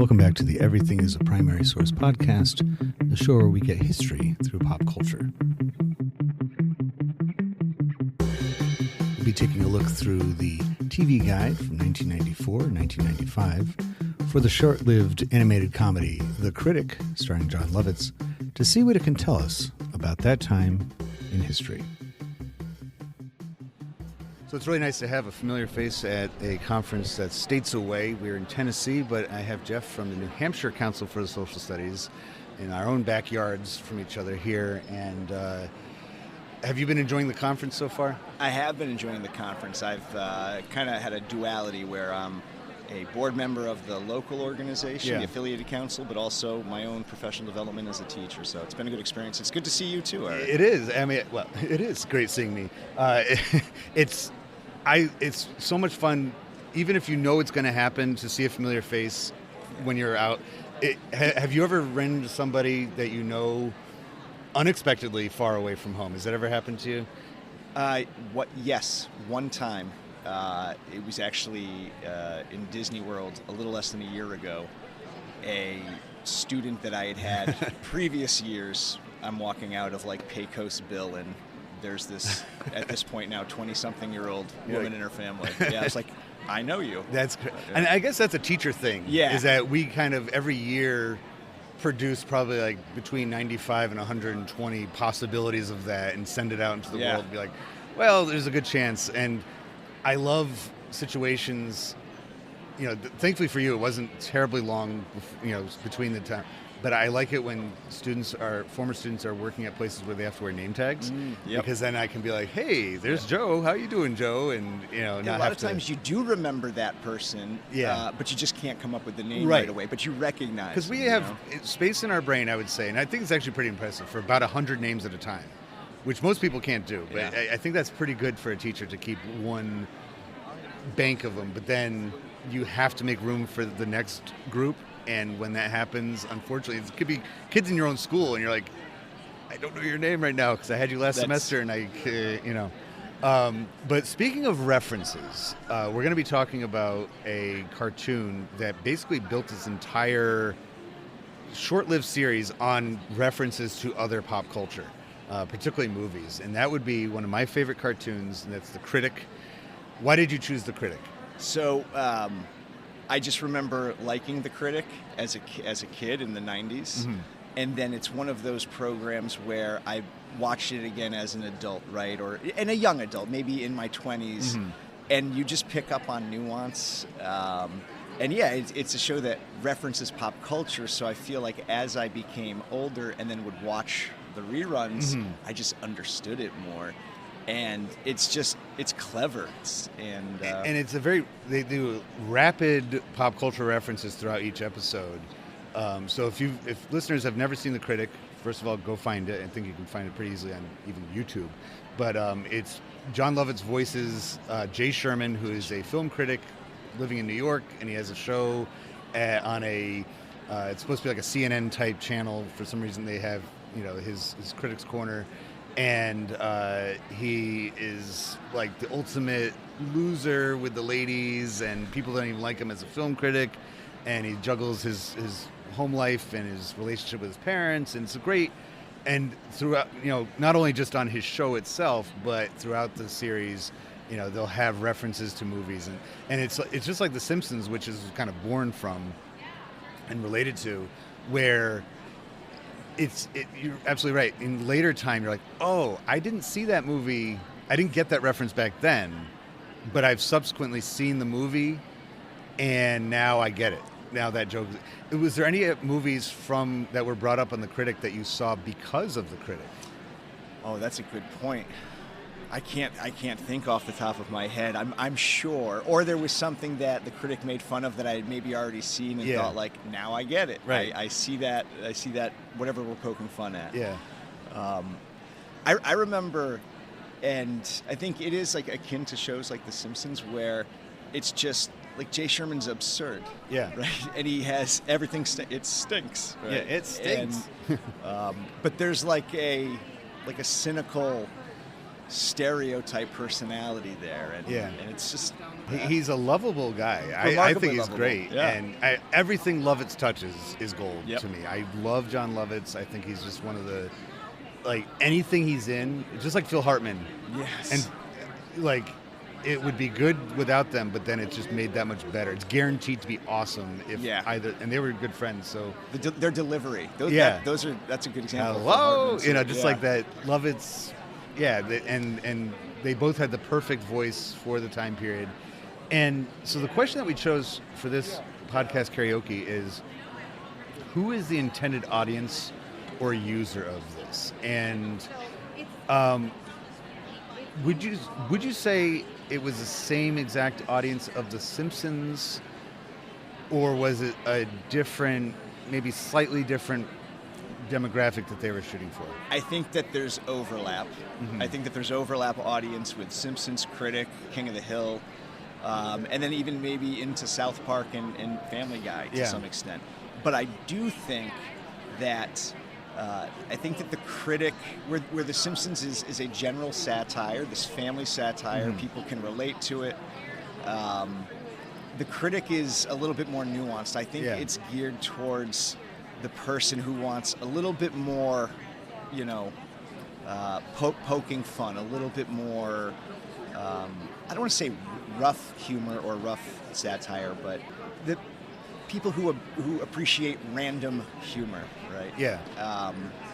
Welcome back to the Everything is a Primary Source podcast, the show where we get history through pop culture. We'll be taking a look through the TV guide from 1994 and 1995 for the short-lived animated comedy The Critic, starring Jon Lovitz, to see what it can tell us about that time in history. So it's really nice to have a familiar face at a conference that's states away. We're in Tennessee, but I have Jeff from the New Hampshire Council for the Social Studies in our own backyards from each other here. And have you been enjoying the conference so far? I have been enjoying the conference. I've kind of had a duality where I'm a board member of the local organization, the affiliated council, but also my own professional development as a teacher. So it's been a good experience. It's good to see you too, Eric. It is. I mean, well, it is great seeing me. It's so much fun, even if you know it's going to happen, to see a familiar face when you're out. Have you ever run into somebody that you know unexpectedly far away from home? Has that ever happened to you? Yes, one time. It was actually in Disney World a little less than a year ago. A student that I had previous years, I'm walking out of like Pecos Bill, and there's this, at this point now, 20-something-year-old woman in her family. Yeah, it's like, I know you. That's great. And I guess that's a teacher thing. Yeah. Is that we kind of every year produce probably like between 95 and 120 possibilities of that and send it out into the world and be like, well, there's a good chance. And I love situations, thankfully for you, it wasn't terribly long, between the time. But I like it when former students are working at places where they have to wear name tags, because then I can be like, "Hey, there's Joe. How you doing, Joe?" And a lot of times you do remember that person, but you just can't come up with the name right away. But you recognize because we have space in our brain, I would say, and I think it's actually pretty impressive for about 100 names at a time, which most people can't do. But I think that's pretty good for a teacher to keep one bank of them. But then you have to make room for the next group. And when that happens, unfortunately, it could be kids in your own school, and you're like, I don't know your name right now because I had you last semester, and But speaking of references, we're going to be talking about a cartoon that basically built its entire short-lived series on references to other pop culture, particularly movies. And that would be one of my favorite cartoons, and that's The Critic. Why did you choose The Critic? So, I just remember liking The Critic as a kid in the 90s. Mm-hmm. And then it's one of those programs where I watched it again as an adult, right? And a young adult, maybe in my 20s. Mm-hmm. And you just pick up on nuance. It's a show that references pop culture. So I feel like as I became older and then would watch the reruns, I just understood it more. And it's clever. And it's they do rapid pop culture references throughout each episode. So if listeners have never seen The Critic, first of all, go find it. I think you can find it pretty easily on even YouTube. But it's Jon Lovitz voices Jay Sherman, who is a film critic living in New York, and he has a show on it's supposed to be like a CNN type channel. For some reason, they have his Critics Corner. And he is like the ultimate loser with the ladies, and people don't even like him as a film critic. And he juggles his home life and his relationship with his parents. And it's great. And throughout, not only just on his show itself, but throughout the series, they'll have references to movies. And it's just like The Simpsons, which is kind of born from and related to, where you're absolutely right. In later time, you're like, oh, I didn't see that movie. I didn't get that reference back then, but I've subsequently seen the movie, and now I get it. Now that joke. Was there any movies that were brought up on The Critic that you saw because of The Critic? Oh, that's a good point. I can't think off the top of my head. I'm sure. Or there was something that The Critic made fun of that I had maybe already seen and thought, like, now I get it. Right. I see that, whatever we're poking fun at. Yeah. I remember, and I think it is like akin to shows like The Simpsons, where it's just like Jay Sherman's absurd. Yeah. Right? And he has everything, it stinks. Right? Yeah, it stinks. And, but there's like a cynical stereotype personality there, and Yeah. and it's just He's a lovable guy. I Remarkably think he's lovable. great. Yeah. And everything Lovitz touches is gold Yep. to me. I love John Lovitz. I think he's just one of the, like, anything he's in, just like Phil Hartman. yes. And, like, it would be good without them, but then it's just made that much better. It's guaranteed to be awesome if Yeah. either, and they were good friends, so. Their delivery. Yeah. That's a good example. of Hello, Hartman's. just Yeah. like that. Lovitz, and they both had the perfect voice for the time period. And so the question that we chose for this podcast karaoke is, who is the intended audience or user of this? And would you say it was the same exact audience of The Simpsons, or was it a different, maybe slightly different demographic that they were shooting for? I think that there's overlap. Mhm. I think that there's overlap audience with Simpsons, Critic, King of the Hill, and then even maybe into South Park and Family Guy to Yeah. some extent. But I do think that the Critic, where The Simpsons is a general satire, this family satire, Mhm. people can relate to it. The Critic is a little bit more nuanced. I think Yeah. it's geared towards the person who wants a little bit more, poking fun, a little bit more, I don't want to say rough humor or rough satire, but the people who appreciate random humor, right? Yeah.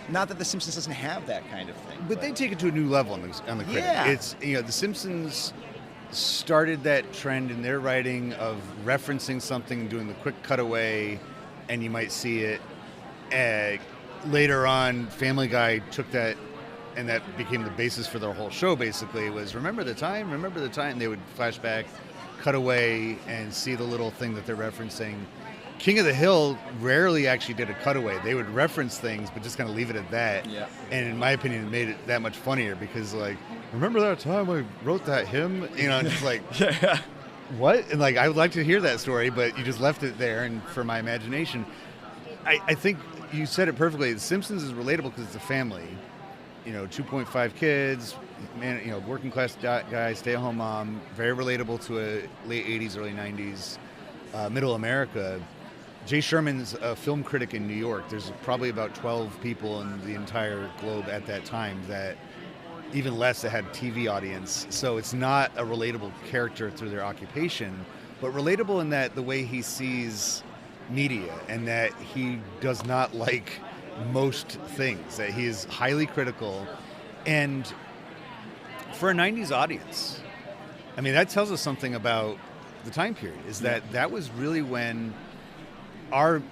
Not that The Simpsons doesn't have that kind of thing. But they take it to a new level on the Critic. Yeah. It's, The Simpsons started that trend in their writing of referencing something, doing the quick cutaway, and you might see it. Later on, Family Guy took that, and that became the basis for their whole show, basically, was remember the time? They would flash back, cut away, and see the little thing that they're referencing. King of the Hill rarely actually did a cutaway. They would reference things, but just kind of leave it at that. Yeah. And in my opinion, it made it that much funnier because, like, remember that time I wrote that hymn? Just like, Yeah. what? And, like, I would like to hear that story, but you just left it there and for my imagination. I think you said it perfectly. The Simpsons is relatable because it's a family. 2.5 kids, man, working class guy, stay-at-home mom, very relatable to a late 80s, early 90s, middle America. Jay Sherman's a film critic in New York. There's probably about 12 people in the entire globe at that time, that even less that had TV audience. So it's not a relatable character through their occupation, but relatable in that the way he sees media, and that he does not like most things, that he is highly critical. And for a 90s audience, I mean, that tells us something about the time period, is that was really when our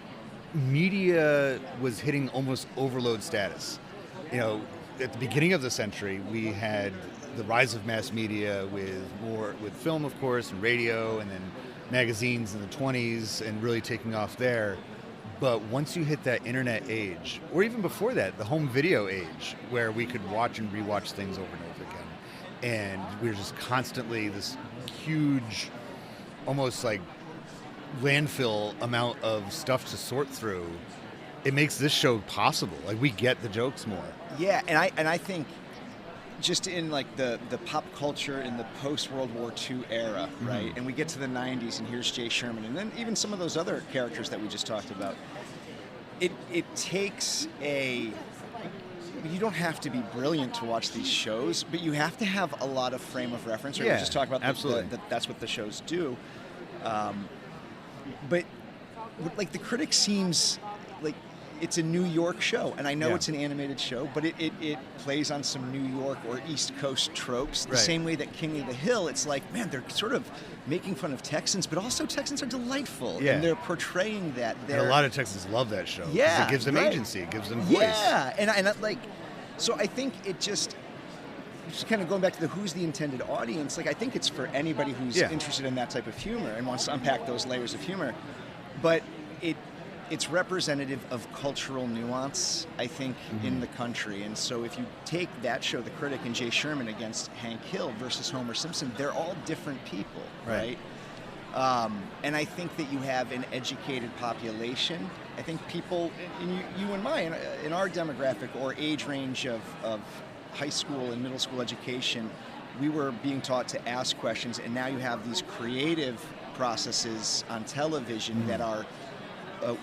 media was hitting almost overload status. At the beginning of the century, we had the rise of mass media with film, of course, and radio, and then magazines in the 20s, and really taking off there. But once you hit that internet age, or even before that, the home video age, where we could watch and rewatch things over and over again, and we were just constantly this huge, almost like landfill amount of stuff to sort through, it makes this show possible. Like, we get the jokes more. Yeah, and I think just in like the pop culture in the post-World War II era, right? Mhm. And we get to the 90s, and here's Jay Sherman, and then even some of those other characters that we just talked about. It takes you don't have to be brilliant to watch these shows, but you have to have a lot of frame of reference. Or Yeah, we just talk about absolutely. that's what the shows do. But like the Critic seems like it's a New York show, and I know Yeah. it's an animated show, but it plays on some New York or East Coast tropes. The Right. same way that King of the Hill, it's like, man, they're sort of making fun of Texans, but also Texans are delightful, Yeah. and they're portraying that. And a lot of Texans love that show. 'Cause Yeah, it gives them right. agency, it gives them voice. Yeah, and I like, so I think it just kind of going back to who's the intended audience. Like, I think it's for anybody who's Yeah. interested in that type of humor and wants to unpack those layers of humor. But it's representative of cultural nuance, I think, in the country. And so if you take that show, The Critic, and Jay Sherman against Hank Hill versus Homer Simpson, they're all different people, Right. right? And I think that you have an educated population. I think people, you and I, in our demographic or age range of high school and middle school education, we were being taught to ask questions, and now you have these creative processes on television that are,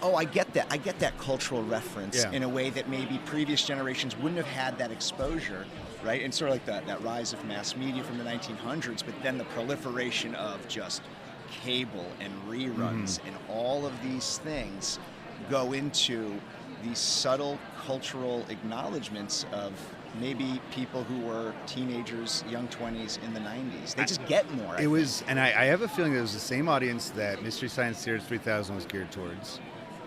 I get that cultural reference in a way that maybe previous generations wouldn't have had that exposure, right? And sort of like that rise of mass media from the 1900s, but then the proliferation of just cable and reruns and all of these things go into these subtle cultural acknowledgments of maybe people who were teenagers, young 20s in the 90s. They just get more. It was, and I have a feeling it was the same audience that Mystery Science Theater 3000 was geared towards.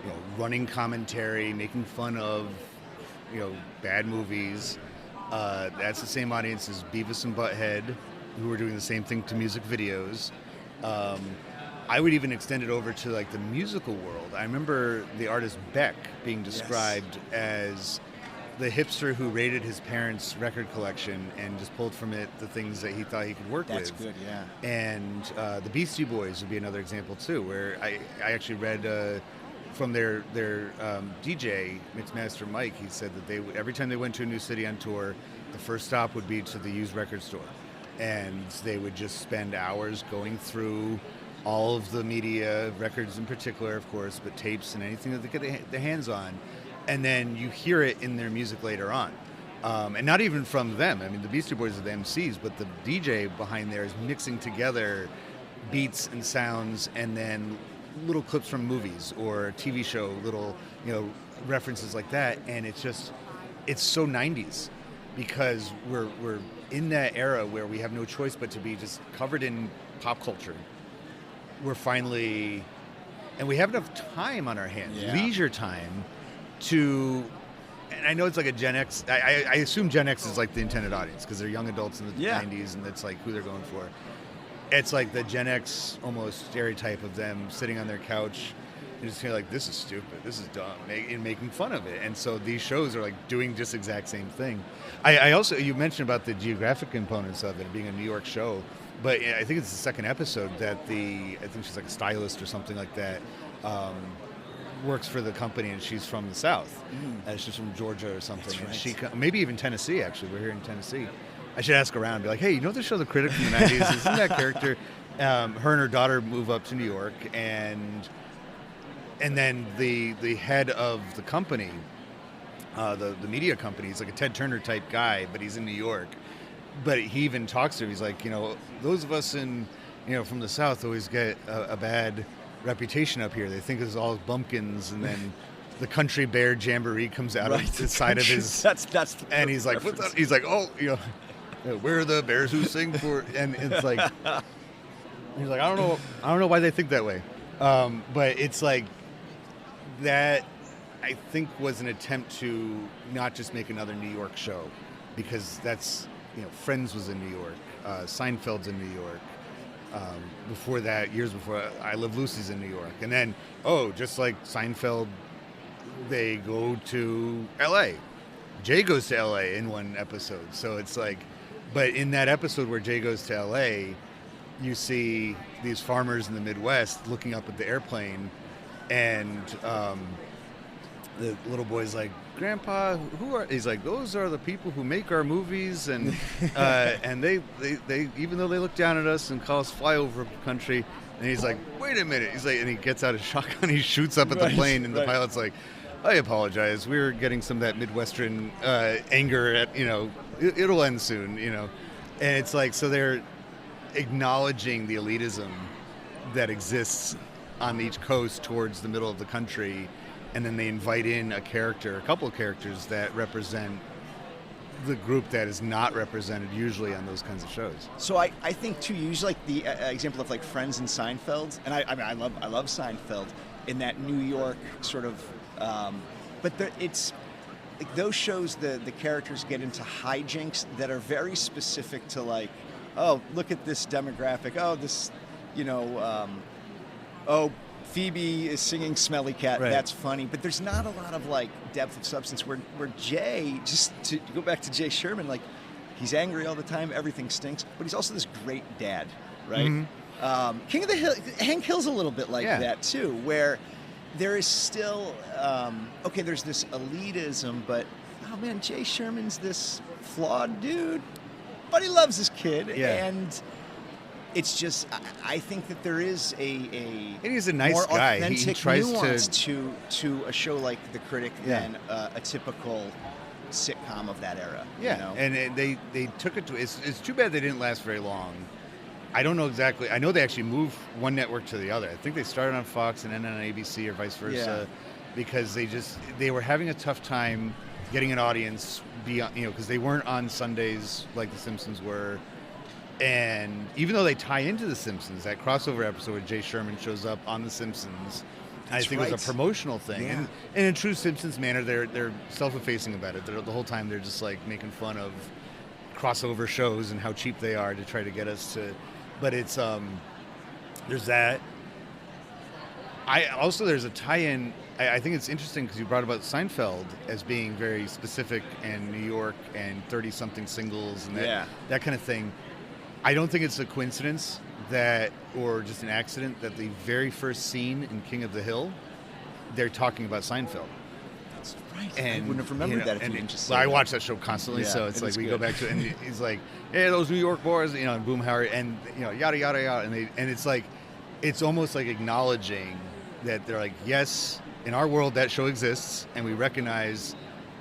You know, running commentary, making fun of, you know, bad movies. That's the same audience as Beavis and Butthead, who were doing the same thing to music videos. I would even extend it over to like the musical world. I remember the artist Beck being described as the hipster who raided his parents' record collection and just pulled from it the things that he thought he could work with. That's good, yeah. And the Beastie Boys would be another example too, where I actually read from their DJ, Mixmaster Mike. He said that they would, every time they went to a new city on tour, the first stop would be to the used record store, and they would just spend hours going through all of the media, records in particular, of course, but tapes and anything that they get their hands on. And then you hear it in their music later on. And not even from them. I mean, the Beastie Boys are the MCs, but the DJ behind there is mixing together beats and sounds and then little clips from movies or TV show, little, you know, references like that. And it's so 90s because we're in that era where we have no choice but to be just covered in pop culture. We're finally, and we have enough time on our hands, leisure time, to, and I know it's like a Gen X, I assume Gen X is like the intended audience because they're young adults in the 90s and that's like who they're going for. It's like the Gen X almost stereotype of them sitting on their couch and just feeling like, this is stupid, this is dumb, and making fun of it. And so these shows are like doing just exact same thing. I also, you mentioned about the geographic components of it being a New York show, but I think it's the second episode that I think she's like a stylist or something like that, works for the company, and she's from the South. She's from Georgia or something. That's and right. she maybe even Tennessee, actually. We're here in Tennessee. I should ask around, be like, hey, you know the show The Critic from the 90s? Isn't that character? Her and her daughter move up to New York, and then the head of the company, the media company, he's like a Ted Turner type guy, but he's in New York. But he even talks to her. He's like, you know, those of us in, you know, from the South always get a bad reputation up here. They think it's all bumpkins, and then the Country Bear Jamboree comes out of the side of his. That's and he's like, what's that? He's like, oh, you know, where are the bears who sing for? And it's like, he's like, I don't know why they think that way, but it's like that. I think was an attempt to not just make another New York show, because that's, you know, Friends was in New York, Seinfeld's in New York. Before that, years before, I Love Lucy's in New York. And then, just like Seinfeld, they go to L.A. Jay goes to L.A. in one episode. So it's like, but in that episode where Jay goes to L.A., you see these farmers in the Midwest looking up at the airplane, and the little boy's like, Grandpa, who are? He's like, those are the people who make our movies, and and they even though they look down at us and call us flyover country, and he's like, wait a minute, he's like, and he gets out a shotgun, he shoots up at the plane, and the pilot's like, I apologize, we were getting some of that Midwestern anger at, you know, it'll end soon, you know, and it's like, so they're acknowledging the elitism that exists on each coast towards the middle of the country. And then they invite in a couple of characters that represent the group that is not represented usually on those kinds of shows. So I think too, you use like the example of like Friends and Seinfeld, and I mean I love Seinfeld in that New York sort of, but it's like those shows, the characters get into hijinks that are very specific to like, oh, look at this demographic, oh, this, you know, Phoebe is singing Smelly Cat, right. That's funny, but there's not a lot of like depth of substance where Jay, just to go back to Jay Sherman, like he's angry all the time, everything stinks, but he's also this great dad, right? Mm-hmm. King of the Hill, Hank Hill's a little bit like that too, where there is still, there's this elitism, but oh man, Jay Sherman's this flawed dude, but he loves his kid, Yeah. and it's just I think that there is And he's a nice more guy. authentic He tries nuance to. to a show like The Critic Yeah. than a typical sitcom of that era. Yeah, you know? and they took it to. It's too bad they didn't last very long. I don't know exactly. I know they actually moved one network to the other. I think they started on Fox and then on ABC or vice versa, because they were having a tough time getting an audience beyond, because they weren't on Sundays like The Simpsons were. And even though they tie into The Simpsons, that crossover episode where Jay Sherman shows up on The Simpsons, I think it was a promotional thing. Yeah. And in true Simpsons manner, they're self-effacing about it. The whole time they're just like making fun of crossover shows and how cheap they are to try to get us to. But it's there's that. There's a tie-in. I think it's interesting because you brought about Seinfeld as being very specific and New York and 30-something singles and that kind of thing. I don't think it's a coincidence or just an accident that the very first scene in King of the Hill, they're talking about Seinfeld. That's right. And, I wouldn't have remembered that if you didn't just say I that. watch that show constantly, so it's like we go back to it, and he's like, "Hey, those New York boys," and Boomhauer, and yada yada yada, and it's like, it's almost like acknowledging that they're like, yes, in our world that show exists, and we recognize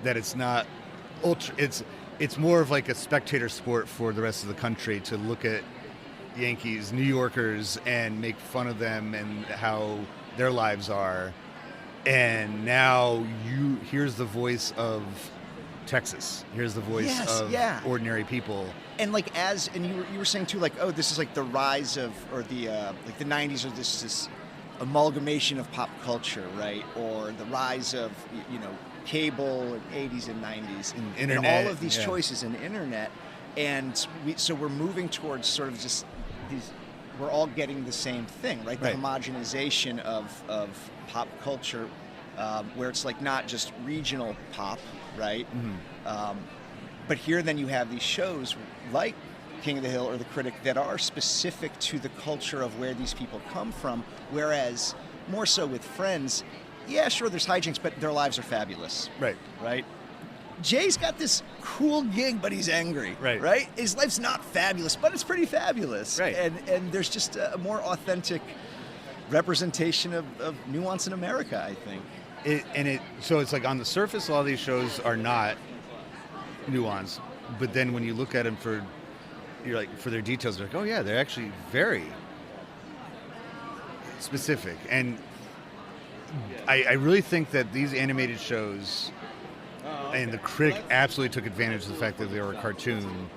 that it's not ultra. It's more of like a spectator sport for the rest of the country to look at Yankees, New Yorkers, and make fun of them and how their lives are. And now here's the voice of Texas. Here's the voice of ordinary people. And you were saying too, like, oh, this is like the rise of, or the like the '90s, or this amalgamation of pop culture, right? Or the rise of cable in '80s and '90s, and internet, and all of these choices in internet, and so we're moving towards sort of just these. We're all getting the same thing, right? The homogenization of pop culture, where it's like not just regional pop, right? Mm-hmm. But here, then you have these shows like King of the Hill or The Critic that are specific to the culture of where these people come from. Whereas more so with Friends, yeah, sure, there's hijinks, but their lives are fabulous, right? Jay's got this cool gig, but he's angry, right? His life's not fabulous, but it's pretty fabulous, right? And there's just a more authentic representation of nuance in America, I think. So it's like on the surface, a lot of these shows are not nuanced, but then when you look at them for their details, you're like, oh yeah, they're actually very specific. And I really think that these animated shows. And The Critic absolutely took advantage of the fact that they were a cartoon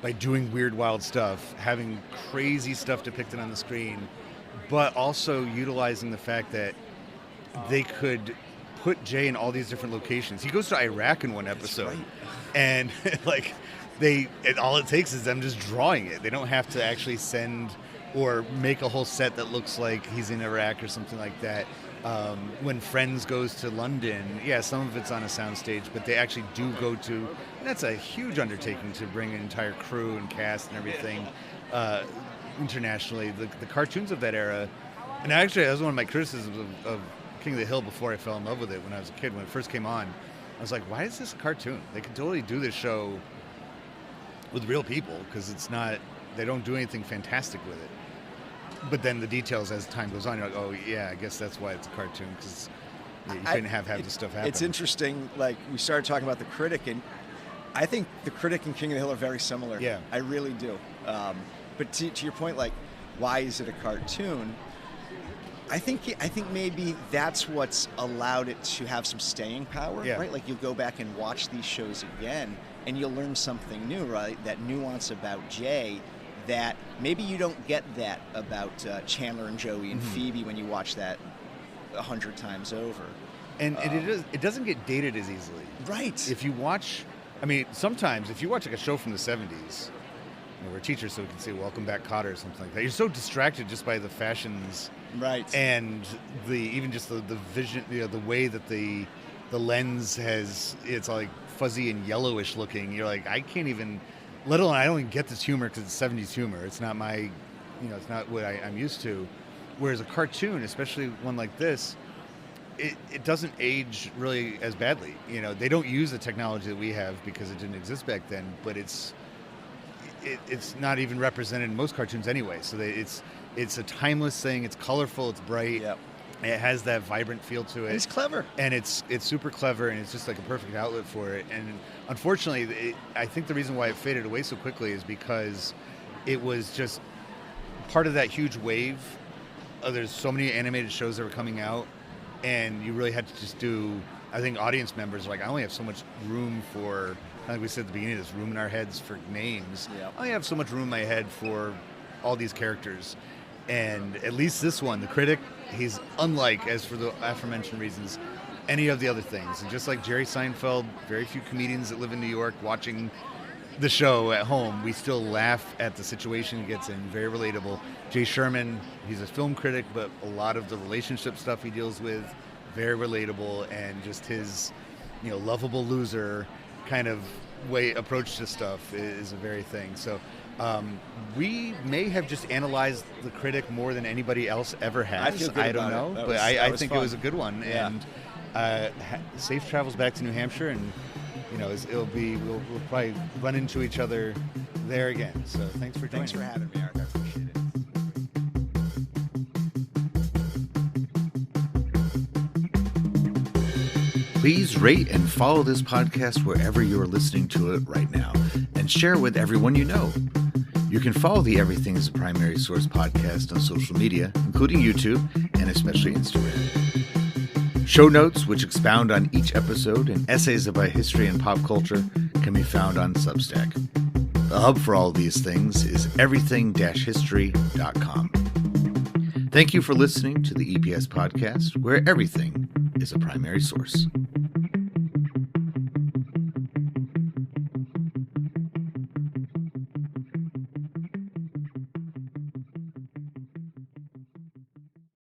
by doing weird, wild stuff, having crazy stuff depicted on the screen, but also utilizing the fact that they could put Jay in all these different locations. He goes to Iraq in one episode, and all it takes is them just drawing it. They don't have to actually send or make a whole set that looks like he's in Iraq or something like that. When Friends goes to London, some of it's on a soundstage, but they actually do go to, and that's a huge undertaking to bring an entire crew and cast and everything internationally. The cartoons of that era, and actually that was one of my criticisms of King of the Hill before I fell in love with it when I was a kid. When it first came on, I was like, why is this a cartoon? They could totally do this show with real people, because they don't do anything fantastic with it. But then the details as time goes on, you're like, oh yeah, I guess that's why it's a cartoon, because you couldn't have this stuff happen. It's interesting, like we started talking about The Critic, and I think The Critic and King of the Hill are very similar. Yeah. I really do. But to your point, like, why is it a cartoon? I think maybe that's what's allowed it to have some staying power, right? Like, you'll go back and watch these shows again, and you'll learn something new, right? That nuance about Jay, that maybe you don't get that about Chandler and Joey and Phoebe when you watch that 100 times over. And it doesn't get dated as easily. Right. If you watch, sometimes if you watch like a show from the 70s, we're teachers, so we can say "Welcome Back, Kotter" or something like that. You're so distracted just by the fashions, right? And even just the vision, the way that the lens it's like fuzzy and yellowish looking. You're like, I can't even. Let alone, I don't even get this humor because it's 70s humor. It's not my, it's not what I'm used to. Whereas a cartoon, especially one like this, it doesn't age really as badly. You know, they don't use the technology that we have because it didn't exist back then, but it's not even represented in most cartoons anyway. So it's a timeless thing. It's colorful. It's bright. Yep. It has that vibrant feel to it. And it's clever. And it's super clever, and it's just like a perfect outlet for it. And unfortunately, I think the reason why it faded away so quickly is because it was just part of that huge wave. There's so many animated shows that were coming out, and you really had to just do, I think audience members are like, I only have so much room for, like we said at the beginning, this room in our heads for names. Yep. I only have so much room in my head for all these characters. And at least this one, the Critic, he's unlike, as for the aforementioned reasons, any of the other things. And just like Jerry Seinfeld, very few comedians that live in New York watching the show at home, we still laugh at the situation he gets in. Very relatable. Jay Sherman, he's a film critic, but a lot of the relationship stuff he deals with, very relatable. And just his, lovable loser kind of approach to stuff is a very thing. So we may have just analyzed the Critic more than anybody else ever has. I feel good I don't about know, it. but I think fun. it was a good one. Yeah. And safe travels back to New Hampshire, and we'll probably run into each other there again. So thanks for joining. Thanks for having me, Eric. I appreciate it. Please rate and follow this podcast wherever you are listening to it right now, and share it with everyone you know. You can follow the Everything is a Primary Source podcast on social media, including YouTube and especially Instagram. Show notes, which expound on each episode, and essays about history and pop culture can be found on Substack. The hub for all these things is everything-history.com. Thank you for listening to the EPS podcast, where everything is a primary source.